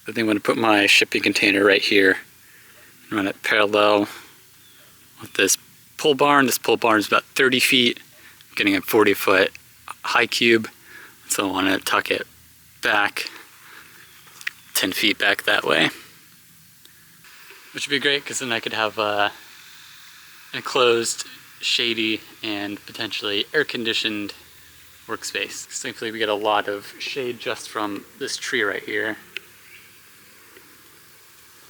I think I'm going to put my shipping container right here and run it parallel with this pole barn. This pole barn is about 30 feet. I'm getting a 40-foot high cube, so I want to tuck it back 10 feet back that way, which would be great because then I could have an enclosed, shady, and potentially air-conditioned workspace. Thankfully we get a lot of shade just from this tree right here.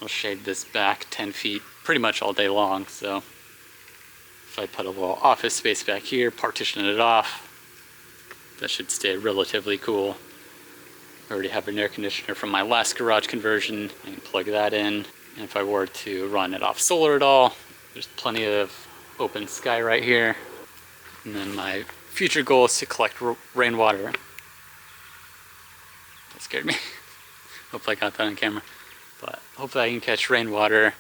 I'll shade this back 10 feet pretty much all day long, so if I put a little office space back here, partition it off, that should stay relatively cool. I already have an air conditioner from my last garage conversion. I can plug that in, and if I were to run it off solar at all, there's plenty of open sky right here. And then my future goal is to collect rainwater. That scared me. Hopefully I got that on camera. But hopefully I can catch rainwater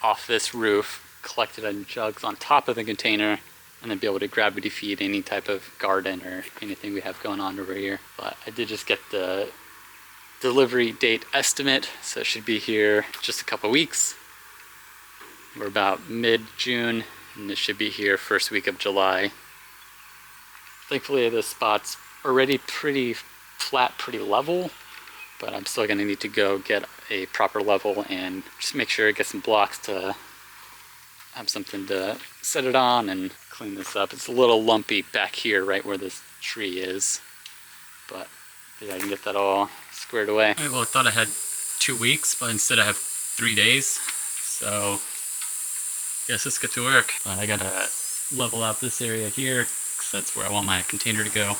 off this roof, collect it in jugs on top of the container, and then be able to gravity feed any type of garden or anything we have going on over here. But I did just get the delivery date estimate, so it should be here just a couple weeks. We're about mid-June, and it should be here first week of July. Thankfully the spot's already pretty flat, pretty level, but I'm still going to need to go get a proper level and just make sure I get some blocks to have something to set it on and clean this up. It's a little lumpy back here right where this tree is, but yeah, I can get that all squared away. All right, well, I thought I had 2 weeks, but instead I have 3 days, so guess let's get to work. I gotta level out this area here because that's where I want my container to go.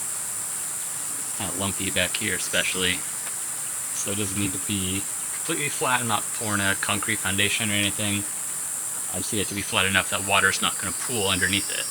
Kind of lumpy back here especially, so it doesn't need to be completely flat. I'm not pouring a concrete foundation or anything. I just need it to be flat enough that water's not going to pool underneath it.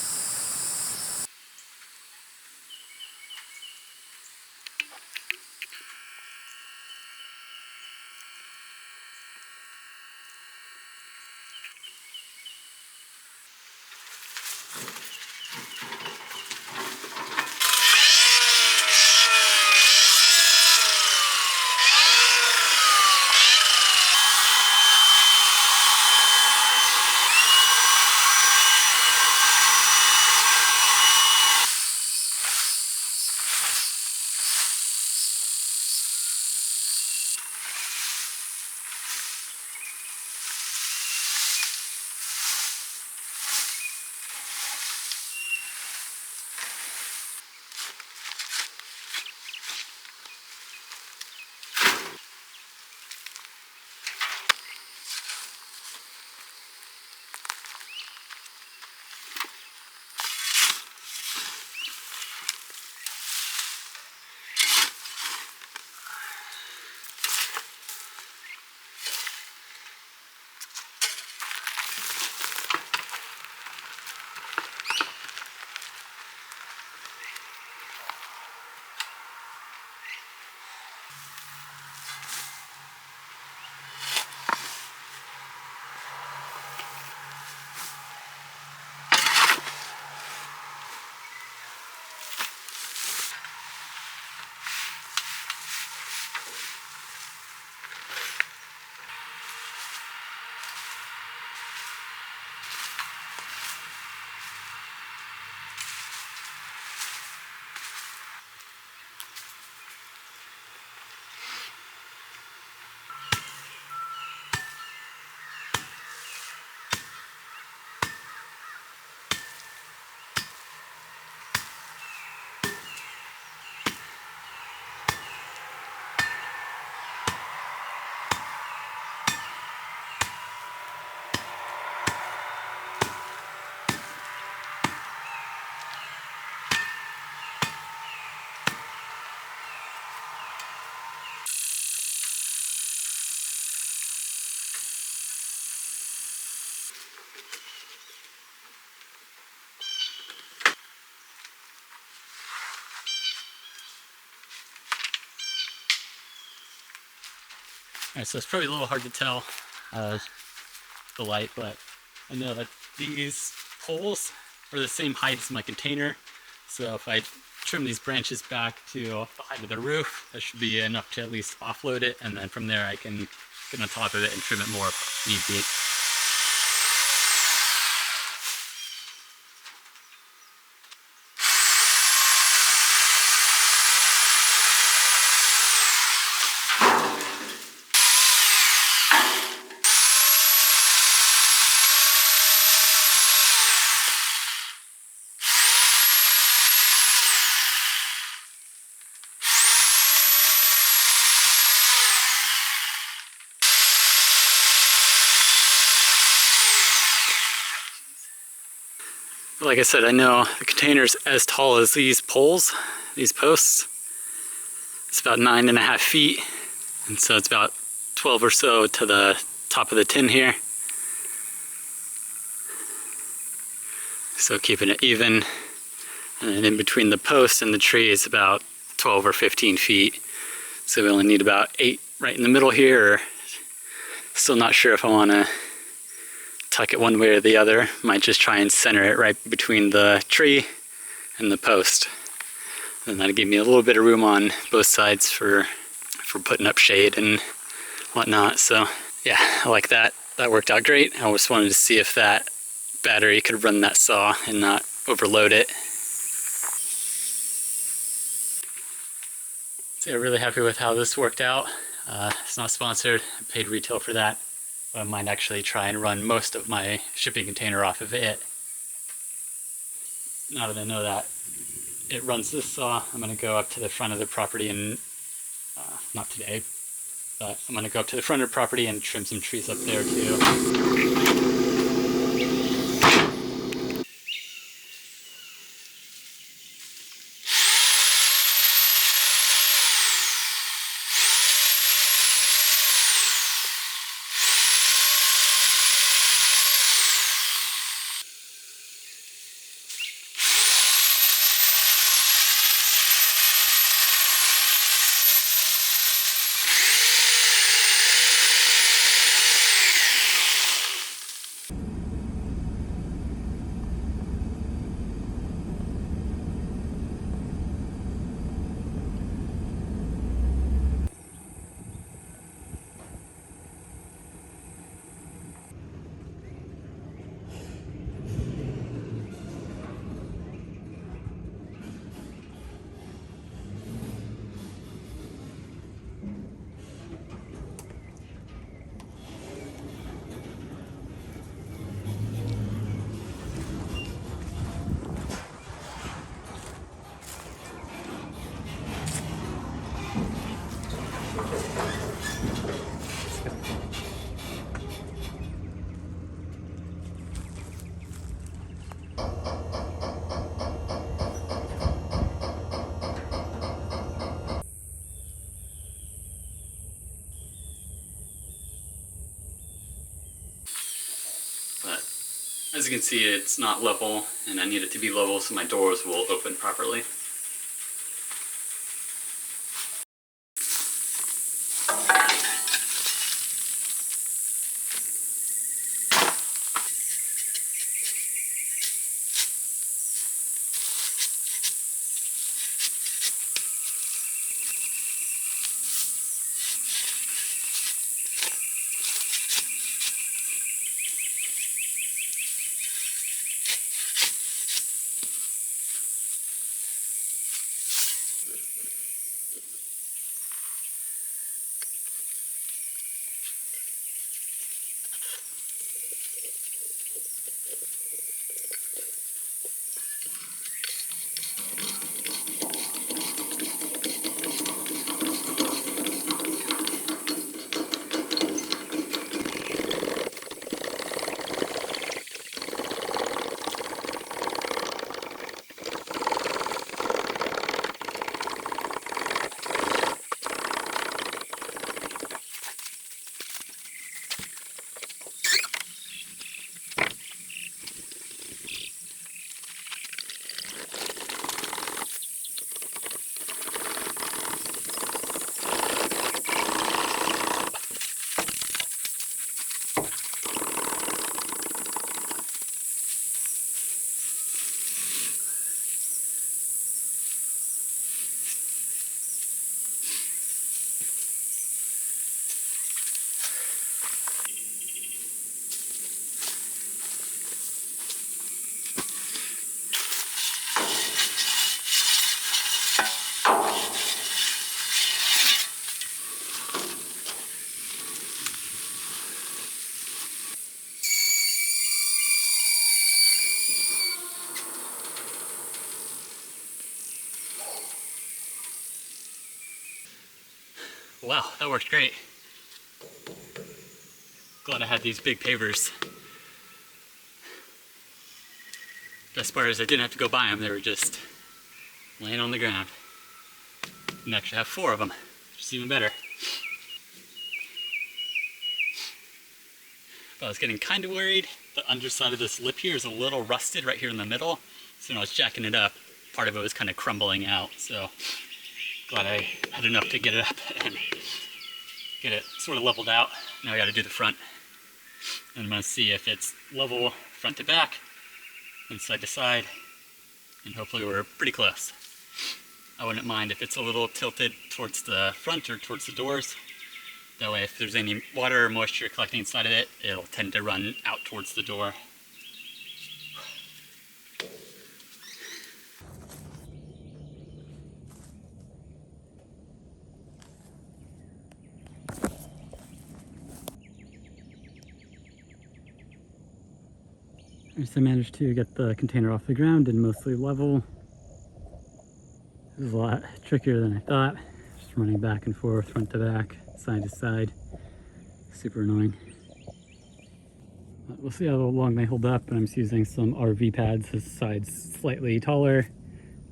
Alright, so it's probably a little hard to tell the light, but I know that these poles are the same height as my container. So if I trim these branches back to the height of the roof. That should be enough to at least offload it, and then from there I can get on top of it and trim it more if need be. Like I said, I know the container's as tall as these poles, these posts. It's about 9.5 feet, and so it's about 12 or so to the top of the tin here. So keeping it even, and then in between the post and the tree is about 12 or 15 feet. So we only need about 8 right in the middle here. Still not sure if I want to tuck it one way or the other. Might just try and center it right between the tree and the post. And that'll give me a little bit of room on both sides for putting up shade and whatnot. So yeah, I like that. That worked out great. I just wanted to see if that battery could run that saw and not overload it. So yeah, really happy with how this worked out. It's not sponsored. I paid retail for that. I might actually try and run most of my shipping container off of it. Now that I know that it runs this saw, I'm going to go up to the front of the property and, not today, but I'm going to go up to the front of the property and trim some trees up there too. But as you can see, it's not level, and I need it to be level so my doors will open properly. Wow, that worked great. Glad I had these big pavers. Best part is I didn't have to go buy them, they were just laying on the ground. And actually have 4 of them, which is even better. But I was getting kind of worried. The underside of this lip here is a little rusted right here in the middle. So when I was jacking it up, part of it was kind of crumbling out. So glad I had enough to get it up and get it sort of leveled out. Now I got to do the front. And I'm going to see if it's level front to back and side to side. And hopefully we're pretty close. I wouldn't mind if it's a little tilted towards the front or towards the doors. That way if there's any water or moisture collecting inside of it, it'll tend to run out towards the door. I managed to get the container off the ground and mostly level. It was a lot trickier than I thought. Just running back and forth, front to back, side to side. Super annoying. But we'll see how long they hold up. And I'm just using some RV pads. This side's slightly taller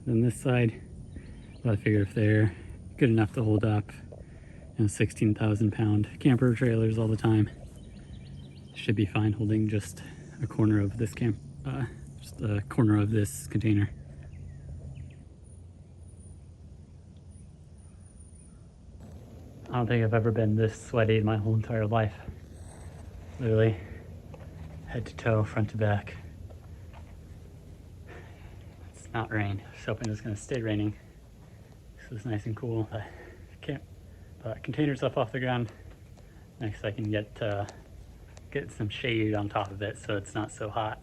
than this side. But I figured if they're good enough to hold up, 16,000 pound camper trailers all the time, should be fine holding just a corner of this just a corner of this container. I don't think I've ever been this sweaty in my whole entire life. Literally head to toe, front to back. It's not rain. I was hoping it was going to stay raining. This is nice and cool. I can't. Container stuff off the ground. Next I can get some shade on top of it so it's not so hot.